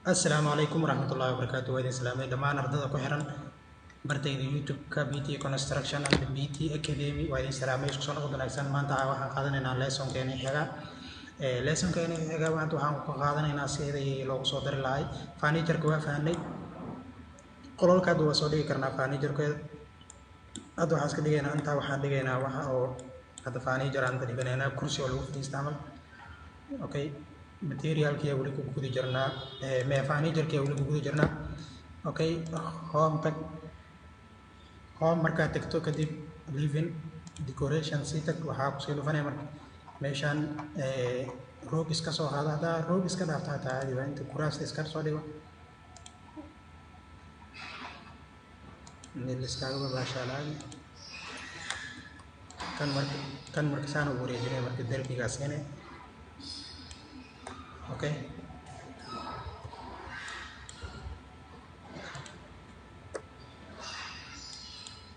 السلام عليكم ورحمة الله وبركاته. وإذن سلامي دمان أردد أكو حرن برتيد يوتيوب كبيتي كونستراكشن and BT Academy. وإذن سلامي سكسون أقول نكسان ما أنت عاوها قادنا لسون كأني حاجة لسون كأني حاجة وأنتو هم قادنا ناسي ذي لو صدر لاي فاني جركوا فاني قلول كادو صدي كرنا فاني جركوا أدو حاس كدينا أنت وحد دينا وح أو هذا فاني جران تدينا كرسي ولو في استعمال okay material kia wali ku guda jirnaa mee furniture kia wali ku guda jirnaa okay home markaa tagto kadib living decoration sii tag waxaa kusii dhufanaya marka meeshaan roog iska soo qaada hadaa roog iska dhaafta hataa caadi waa inta kuraasta iska soo dhigo meel iskaaga babaashaalaagi kan marka saan ugu wareejinaya marka derbigaasine okay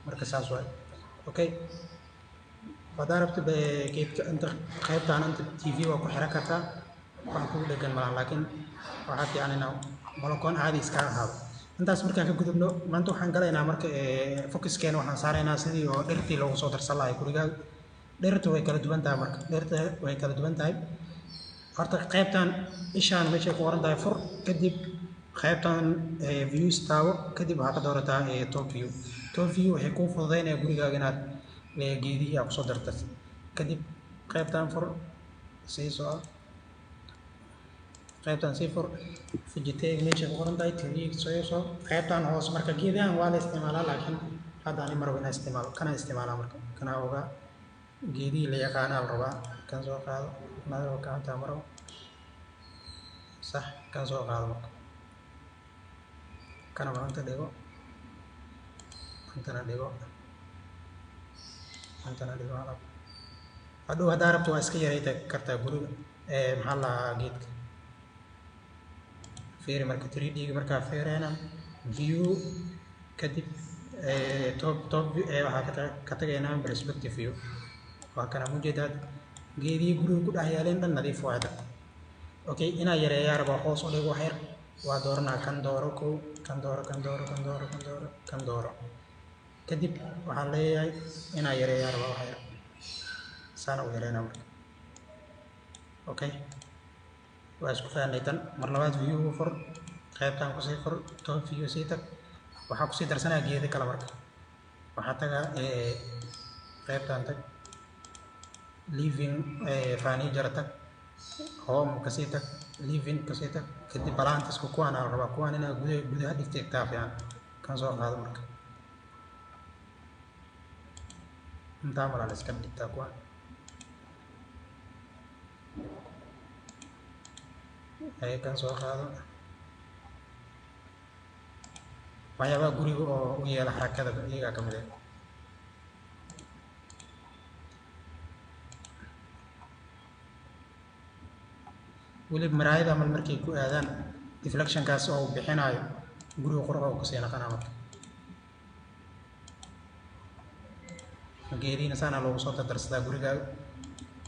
marka saas waay okay hadaa rabto geedka inta qaybtaan inta TV waa ku xiran kartaa waxaan kugu dhegan malahan laakiin waxaa fiican inaa balakoon caadi iska ahaado intaas markaan ka gudubno maanta waxaan galaynaa marka focuskeena waxaan saaraynaa sidii oo dhirtii loogu soo darsan lahay gurigaaga dhirta way kala duwan tahay marka dhirta way kala duwan tahay horta qaybtan ishaan meeshay ku qoran tahay fur kadib qaybtan views taabo kadib waxaa ka doorataa top view waxay kuu fududeynaya gurigaaga inaad geedihii aad kusoo dartay kadib qaybtan fur sii soo qaybtan sii fur vegetarian meeshay ku qoran tahay tv soo qaybtan hoos marka geedahan waa la isticmaalaa laakiin hadda ani marabo inaan isticmaalo kana isticmaalaa marka kana ogaa geedihii la yaqaanaa la rabaa kan soo qaado madoo gacanta maro صح kan soo qaado marka kana maanta dhigo antana dhigo hadhow haddaa rabto waa iska yarayta kartaa guriga maxaa lahaa geedka fiiri marka 3D markaa fiireyna view kadib top waxaa ka tagaynaa perspective view waa kana mujeedaad geedihii guriga ku dhex yaaleen dhan nadiif waada okay inaa yareeyaa rabaa hoos u dhigo waxyar waa dooranaa kan dooro kow kan dooro kadib waxaan leeyahay inaa yareeyaa rabaa waxyar saana u yareynaa marka okay waa isku fahanay tan mar labaad view fur qaybtan kusii fur top view sii tag waxaa kusii darsanaa geeda kale marka waxaa tagaa qaybtan tag living furniture tag home kasii tag living kasii tag kadib balantisku kuwaan aan rabaa kuwaan inaa gudaha dhigtay taa fiican kan soo qaado marka intaa maraa la iska dhigtaa kuwaan kan soo qaado waxyaabaha guriga oo u yeela xarakada iyagaa ka mid ah weliba maraayada mal markay ku aadaan deflectionkaas oo uu bixinayo guriga qurux oo kasii naqanaa marka geediina saana loogu soo dardarsadaa gurigaaga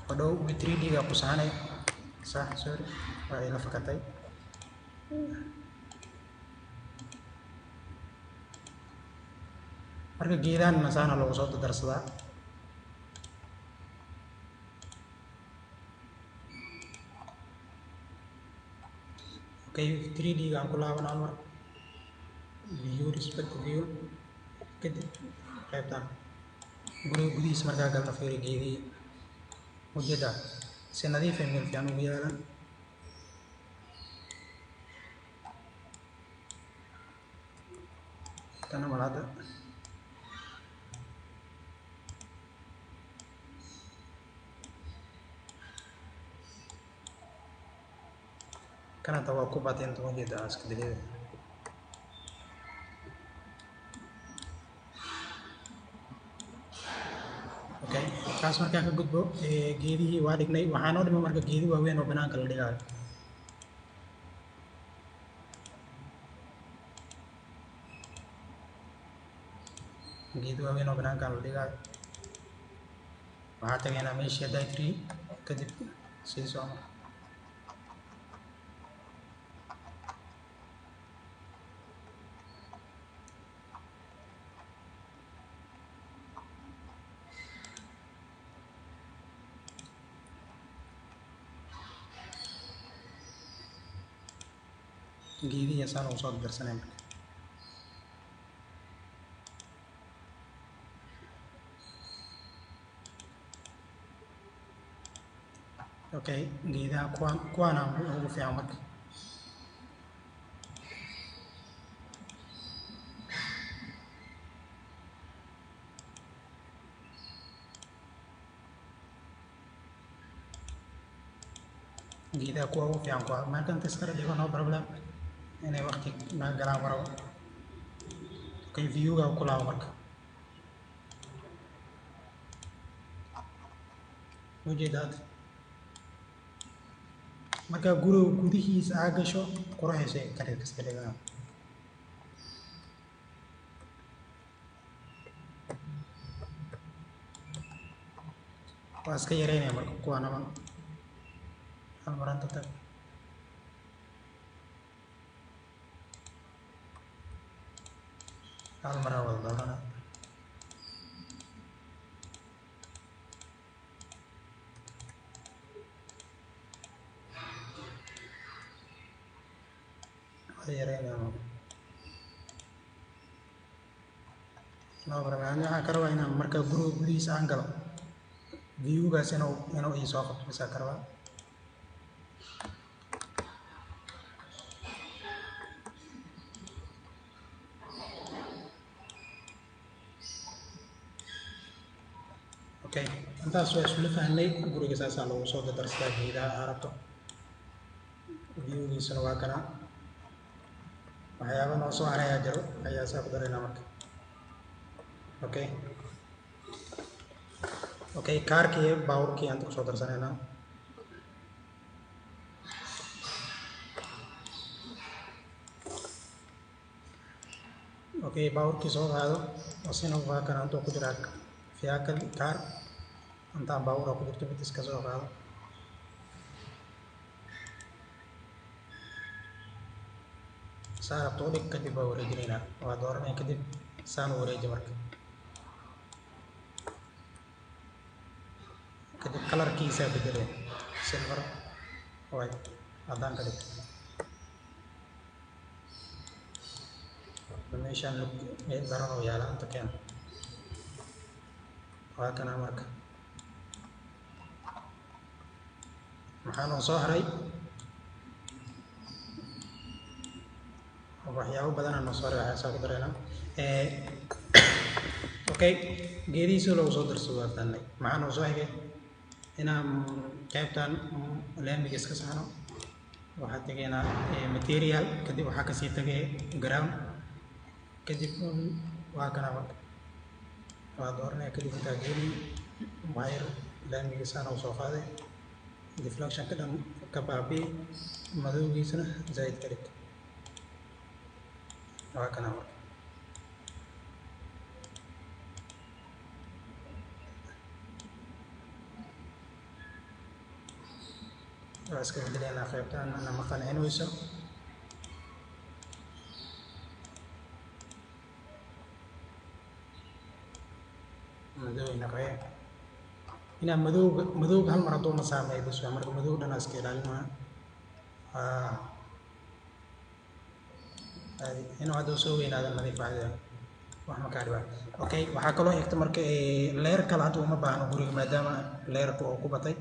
hadhow 3D-ga ku sahanay sax sorry waa ila fakatay marka geedaanna saana loogu soo dardarsadaa okay 3D-ga aan ku laabanaa mar view respect view kadib qaybtan guriga gudihiisa markaa galna fiiri geedihii ujeedaa si nadiif ah meel fiican ugu yaalan kana malada kana tawa ku batin to ujeedaa iska dileeda okay kaas markaan ka gudbo geedihii waa dhignay waxaa noo dhima marka geedi waaweyn oo banaanka la dhigayo geedi waaweyn oo banaanka la dhigayo waxaa tagaynaa meeshii dietary kadib sii soo geedihi saan ugu soo darsanay marka. Okay, geedaha kuwaana ugu fiican marka. geedaha kuwa ugu fiican kuwa marka inta iskala dhigo no problem inay waqti naga galaan marabo. Okay, view-ga ku laabo marka. ujeedaad marka guriga gudihiisa aa gasho quruxaysa kale iska dhigaa. waa iska yareynaya marka kuwa naban hal maranta tag. hal maraa wada doonana yareynaya no problem. waxaan ka rabaa inaan marka guriga gudihiisa aan galo view-gaas inuu ii soo qabto bisa ka rabaa. okay, intaas waa isula fahnay. guriga saasaa lagu soo darsadaa geedaha aa rabto. view-giisana waa kana. waxyaaba noo soo harayaa jiro ayaa saa ku daraynaa marka. okay okay, kaarkii baawurkii aan kusoo darsanaynaa. okay, baawurkii soo qaado asina waa kana intuu ku jiraa fiyaakal kaar intaan baawura ku jirto mid iska soo qaado. saa rabto u dhig kadib waa wareejinaynaa. waa dooranay kadib saan u wareeji marka. kadib kalarkiisa bedelay silver white haddaan ka dhigto meeshaan meel daran oo yaala inta keena. waa kana marka maxaa noo soo haray waxyaabo badanaa noo soo haray. waxaa saa ku daraynaa okay, geedihiisa lagu soo darsado waa fahnay. maxaa noo soo higay inaan qaybtan laamiga iska saxno. waxaa tegaynaa material kadib waxaa kasii tagay ground kadib waa kana marka waa dooranaya kadib intaa geeli wire laamiga saana usoo qaaday deflection ka dhan ka baabi'i madowgiisana zaid ka dhig. waa kana marka waa iska bedelaynaa qaybtaan nama qancinayso. madow naqee inaa madowga hal mar hadduu na saameeyo bas waa marka madow dhan iska ilaalinaa. inuu hadduu soo weynaado nadiif ahde wax ma kaa dhibaa. okay, waxaa kaloo xigta marka leer kale hadda uma baahno guriga maadaama leerka oo ku batay.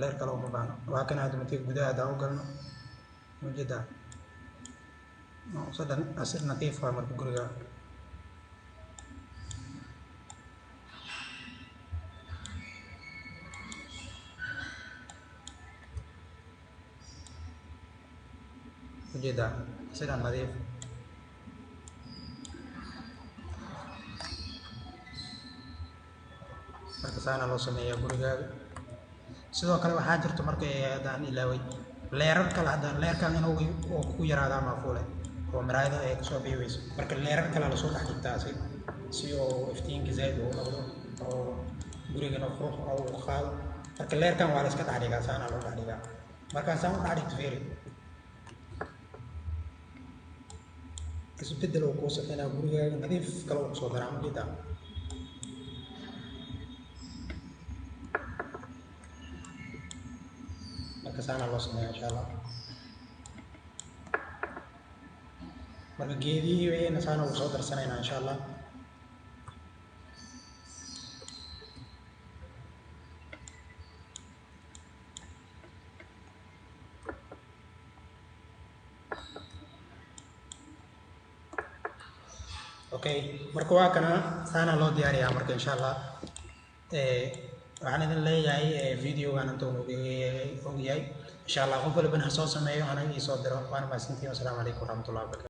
leer kale uma baahno. waa kana hadda markii gudaha haddaan u galno ujeedaa sadhan asir nadiif waa marka guriga. ujeedaa sidaan nadiif. marka saana loo sameeyaa gurigaaga. sidoo kale waxaa jirto marka haddaan ilaaway leerar kale. haddaan leerkan inuu ku yaraadaa maafuule oo maraayada ay kasoo bixi weyso marka leerar kale lasoo dhex dhigtaa si oo iftiinka zaid uu noqdo oo gurigana qurux uu qaado. marka leerkan waa la iska dhex dhigaa. saana loo dhex dhigaa. markaan saan u dhex dhigto fiiri isbedel uu kuu sameynaa gurigaaga nadiif kale uu kusoo daraa ujeedaa. marka saana loo sameeyaa insha allah. marka geedihii wayna saana ugu soo darsanaynaa insha allah. Okay, marka waa kana saana loo diyaariyaa marka insha allah. waxaan idin leeyahay videogan intuu og yahay insha allah qof walbana ha soo sameeyo anaga ii soo diro. waana mahadsantihiin. Assalaamu calaykum waraxmatullahi wabarakatuh.